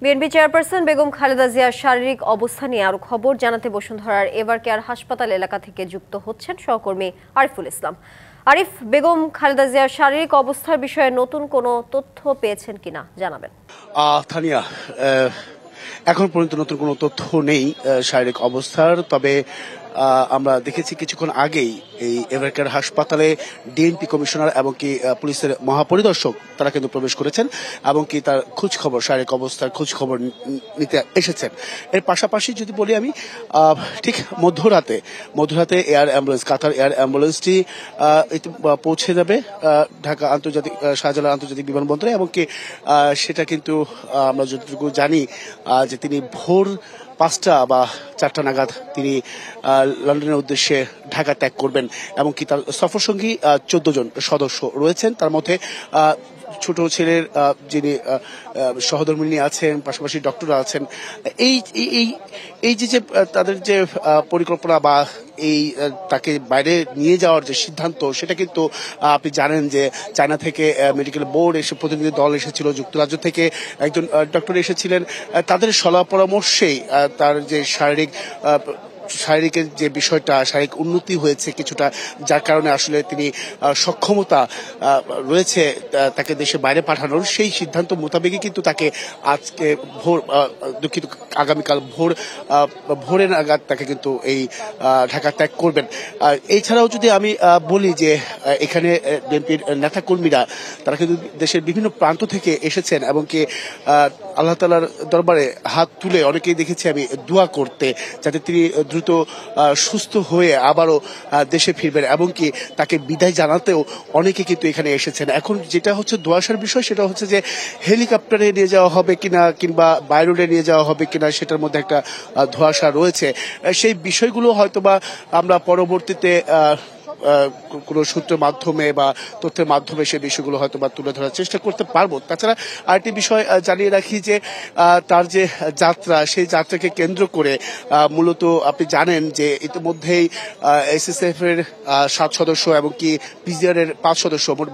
BNP chairperson Begum Khaleda জিয়ার শারীরিক অবস্থা নিয়ে আরো খবর জানাতে বসুন্ধরার এভারকেয়ার হাসপাতাল এলাকা থেকে যুক্ত হচ্ছেন সহকর্মী আরিফুল ইসলাম। আরিফ, বেগম খালেদা জিয়ার শারীরিক অবস্থার বিষয়ে নতুন কোনো তথ্য পেয়েছেন কিনা জানাবেন। থানিয়া, এখন পর্যন্ত নতুন কোনো তথ্য নেই শারীরিক অবস্থার, তবে আমরা দেখেছি কিছুক্ষণ আগেই এই এভারকেয়ার হাসপাতালে ডিএমপি কমিশনার এবং কি পুলিশের মহাপরিদর্শক তারা কিন্তু প্রবেশ করেছেন এবং কি তার খোঁজ খবর, শারীরিক অবস্থার খোঁজ খবর নিতে এসেছেন। এর পাশাপাশি যদি বলি আমি, ঠিক মধ্যরাতে এয়ার অ্যাম্বুলেন্স, কাতার এয়ার অ্যাম্বুলেন্সটি পৌঁছে যাবে ঢাকা আন্তর্জাতিক শাহজালাল আন্তর্জাতিক বিমানবন্দরে এবং কি সেটা কিন্তু আমরা যতটুকু জানি যে তিনি ভোর 5টা বা 4টা নাগাদ তিনি লন্ডনের উদ্দেশ্যে ঢাকা ত্যাগ করবেন এবং কি তার সফরসঙ্গী 14 জন সদস্য রয়েছেন। তার মধ্যে ছোট ছেলের যিনি সহধর্মিণী আছেন, পাশাপাশি ডক্টররা আছেন। এই যে তাদের যে পরিকল্পনা বা এই তাকে বাইরে নিয়ে যাওয়ার যে সিদ্ধান্ত, সেটা কিন্তু আপনি জানেন যে চায়না থেকে মেডিকেল বোর্ড এসে প্রতিনিধি দল এসেছিল, যুক্তরাজ্য থেকে একজন ডক্টর এসেছিলেন। তাদের সলা পরামর্শেই তার যে শারীরিকের যে বিষয়টা, শারীরিক উন্নতি হয়েছে কিছুটা, যার কারণে আসলে তিনি সক্ষমতা রয়েছে তাকে দেশে বাইরে পাঠানোর, সেই সিদ্ধান্ত মোতাবেকই কিন্তু তাকে আজকে আগামীকাল ভোরে নাগাদ তাকে কিন্তু এই ঢাকা ত্যাগ করবেন। এছাড়াও যদি আমি বলি যে এখানে বিএনপির নেতাকর্মীরা তারা কিন্তু দেশের বিভিন্ন প্রান্ত থেকে এসেছেন এবং কি আল্লাহ তাআলার দরবারে হাত তুলে অনেকেই দেখেছি আমি দোয়া করতে, যাতে তিনি দ্রুত সুস্থ হয়ে আবারও দেশে ফিরবেন এবং কি তাকে বিদায় জানাতেও অনেকে কিন্তু এখানে এসেছেন। এখন যেটা হচ্ছে দোয়াশার বিষয়, সেটা হচ্ছে যে হেলিকপ্টারে নিয়ে যাওয়া হবে কিনা কিংবা বাই রোডে নিয়ে যাওয়া হবে কিনা, সেটার মধ্যে একটা ধোঁয়াশা রয়েছে। সেই বিষয়গুলো হয়তোবা আমরা পরবর্তীতে কোনো সূত্রের মাধ্যমে বা তথ্যের মাধ্যমে সেই বিষয়গুলো হয়তো বা তুলে ধরার চেষ্টা করতে পারবো। তাছাড়া আরেকটি বিষয় জানিয়ে রাখি যে তার যে যাত্রা, সেই যাত্রাকে কেন্দ্র করে মূলত আপনি জানেন যে ইতিমধ্যেই এসএসএফ এর 7 সদস্য এবং কি পিজিআর এর 5 সদস্য, মোট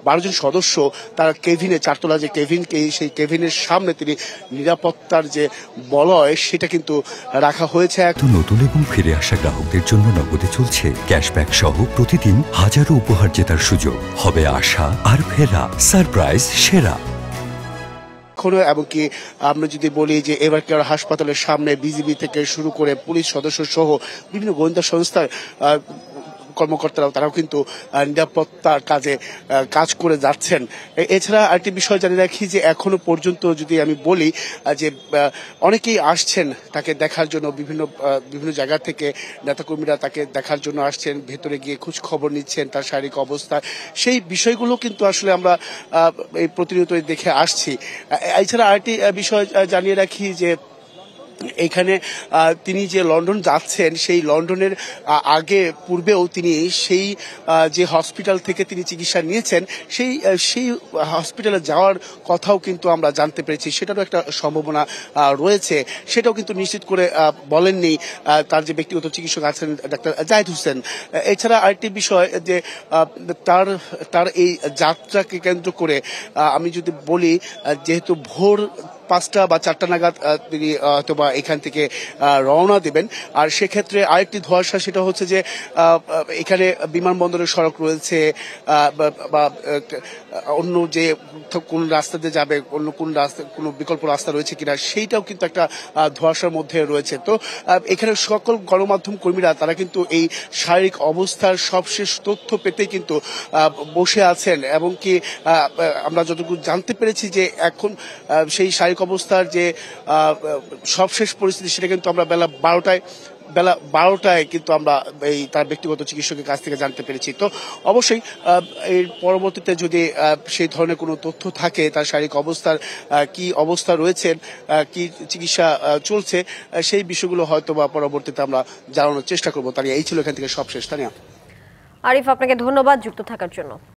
12 জন সদস্য তার কেভিনে, 4 তলা যে কেভিন, সেই কেভিনের সামনে তিনি নিরাপত্তার যে বলয় সেটা কিন্তু রাখা হয়েছে। নতুন এবং ফিরে আসা গ্রাহকদের জন্য নগদে চলছে ক্যাশব্যাক সহ প্রতিদিন হাজারো উপহার জেতার সুযোগ। হবে আশা আর ফেরা, সারপ্রাইজ সেরা। এবং কি আমরা যদি বলি যে এভারকেয়ার হাসপাতালের সামনে বিজিবি থেকে শুরু করে পুলিশ সদস্য সহ বিভিন্ন গোয়েন্দা সংস্থার কর্মকর্তারাও তারাও কিন্তু নিরাপত্তার কাজে কাজ করে যাচ্ছেন। এছাড়া আরেকটি বিষয় জানিয়ে রাখি যে এখনো পর্যন্ত যদি আমি বলি যে অনেকেই আসছেন তাকে দেখার জন্য, বিভিন্ন জায়গা থেকে নেতাকর্মীরা তাকে দেখার জন্য আসছেন, ভেতরে গিয়ে খোঁজ খবর নিচ্ছেন তার শারীরিক অবস্থা। সেই বিষয়গুলো কিন্তু আসলে আমরা এই প্রতিনিয়তই দেখে আসছি। এছাড়া আরেকটি বিষয় জানিয়ে রাখি যে এখানে তিনি যে লন্ডন যাচ্ছেন, সেই লন্ডনের পূর্বেও তিনি সেই যে হসপিটাল থেকে তিনি চিকিৎসা নিয়েছেন, সেই হসপিটালে যাওয়ার কথাও কিন্তু আমরা জানতে পেরেছি। সেটারও একটা সম্ভাবনা রয়েছে, সেটাও কিন্তু নিশ্চিত করে বলেননি তার যে ব্যক্তিগত চিকিৎসক আছেন ডাক্তার জাহিদ হোসেন। এছাড়া আরেকটি বিষয় যে তার এই যাত্রাকে কেন্দ্র করে আমি যদি বলি, যেহেতু ভোর 5টা বা 4টা নাগাদ তিনি হয়তোবা এখান থেকে রওনা দেবেন, আর সেক্ষেত্রে আরেকটি ধোঁয়াশা, সেটা হচ্ছে যে এখানে বিমানবন্দরের সড়ক রয়েছে বা অন্য যে কোন রাস্তা দিয়ে যাবে, অন্য কোনো বিকল্প রাস্তা রয়েছে কিনা, সেইটাও কিন্তু একটা ধোঁয়াশার মধ্যে রয়েছে। তো এখানে সকল গণমাধ্যম কর্মীরা তারা কিন্তু এই শারীরিক অবস্থার সবশেষ তথ্য পেতে কিন্তু বসে আছেন এবং কি আমরা যতটুকু জানতে পেরেছি যে এখন সেই শারীরিক অবস্থার যে সবশেষ পরিস্থিতি, সেটা কিন্তু আমরা বেলা 12টায় কিন্তু আমরা তার ব্যক্তিগত চিকিৎসকের কাছ থেকে জানতে পেরেছি। তো অবশ্যই এর পরবর্তীতে যদি সেই ধরনের কোনো তথ্য থাকে, তার শারীরিক অবস্থার কি অবস্থা রয়েছে, কি চিকিৎসা চলছে, সেই বিষয়গুলো হয়তো বা পরবর্তীতে আমরা জানানোর চেষ্টা করবো। তাই এই ছিল এখান থেকে সবশেষ। তানিয়া, আরিফ, আপনাকে ধন্যবাদ যুক্ত থাকার জন্য।